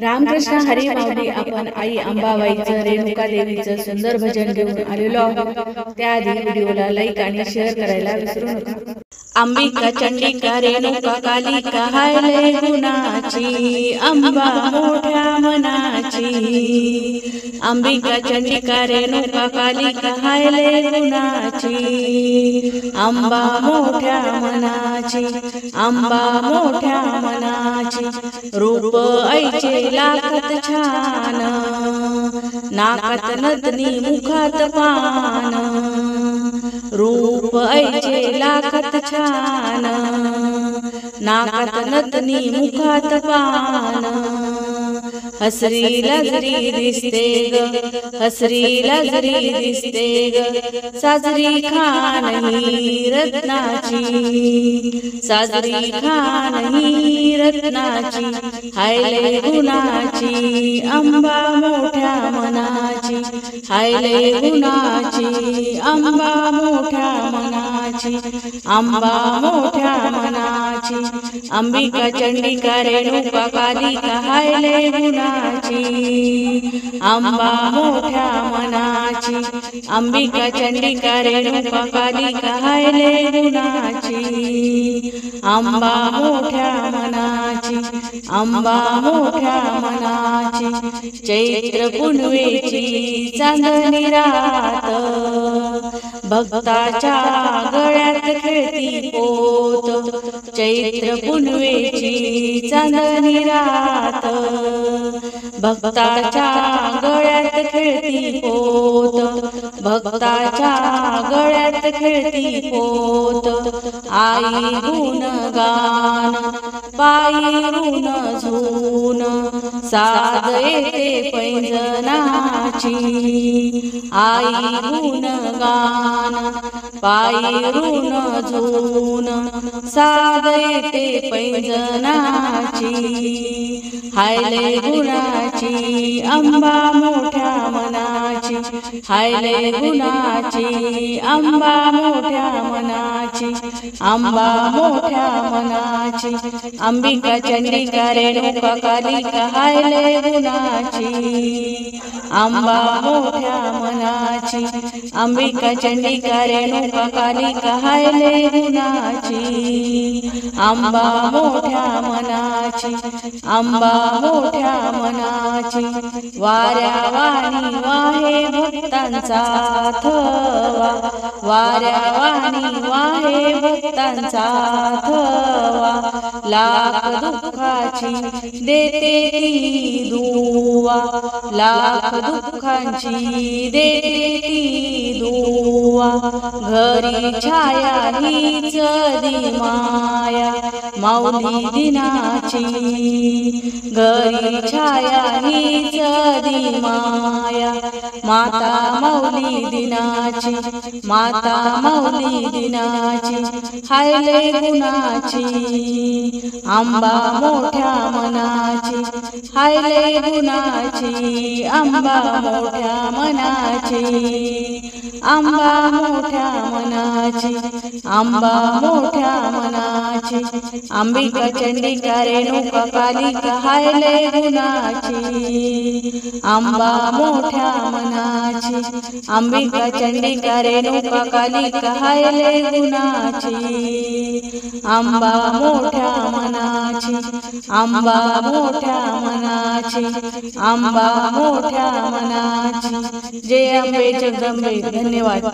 रामकृष्ण हरी माऊली. आपण आई अंबाबाईचं रेणुका देवीचं सुंदर भजन घेऊन आलेलो आहोत. त्याआधी व्हिडिओला लाईक आणि शेअर करायला विसरू नका. अंबिका चंडिका रेणुका कालिका हाय लय गुणाची, अंबा मोठ्या मनाची. अंबिका चंडिका रेणुका कालिका हाय लय गुणाची, अंबा मोठ्या मनाची, अंबा मोठ्या मनाची. रूप ऐचे लाखात छान, नाकात नथनी मुखात पान. रूप ऐचे लाखात छान, नाकात नथनी मुखात पान. हसरी लजरी दिसते ग, हसरी लजरी दिसते ग. साजरी खान ही रत्नाची, साजरी खान ही रत्नाची. हाय लय गुणाची, अंबा मोठ्या मनाची. हाय लय गुणाची, अंबा मोठ्या मनाची, अंबा मोठ्या मनाची. अंबिका चंडिका रेणुका कालिका हाय लय गुणाची, अंबा मोठ्या मनाची. अंबिका चंडिका रेणुका कालिका हाय लय गुणाची, अंबा मोठ्या मनाची, अंबा मोठ्या मनाची. चैत्र पुनवेची चांदणी रात, भक्ताच्या गळ्यात खेळती पोत. चैत्र पुनवेची चांदणी रात, भक्ताच्या गळ्यात खेळती पोत. भक्ताच्या गळ्यात खेळती पोत. आई गुणगान पायरून झून, साज येते पैंजनाची. आई गुणगान पायरून झून, साज येते पैंजनाची. हाय लय गुणाची, अंबा मोठ्या मनाची. हाय लय गुणाची, अंबा मोठ्या मनाची, अंबा मोठ्या मनाची. अंबिका चंडिका रेणुका कालिका हाय लय गुणाची, अंबा मोठ्या मनाची. अंबिका चंडिका रेणुका कालिका हाय लय गुणाची, अंबा मोठ्या मनाची, अंबा मोठ्या मनाची. वाऱ्या वाणी वाहे भक्तांचा थवा, वाऱ्या वाणी वाहे भक्तांचा थवा. लाख दुःखाची देते ती दुवा, लाख दुःखांची देते ती दुवा. घरी छाया हीच दी माया, माऊली दिनाची. घरी छाया हीच दी माया, माता माऊली दिनाची, माता माऊली दिनाची. हाय लय गुणाची, अंबा मोठ्या मनाची. हाय लय गुणाची, अंबा मोठ्या मनाची, अंबा मोठ्या मनाची, अंबा मोठ्या मनाची. अंबिका चंडिका रेणुका कालिका हाय लय गुणाची, अंबा मोठ्या मनाची. अंबिका चंडिका रेणुका कालिका हाय लय गुणाची, अंबा मोठ्या मनाची, अंबा मोठ्या मनाची, अंबा मोठ्या मनाची. जय अंबे जगदंबे. धन्यवाद.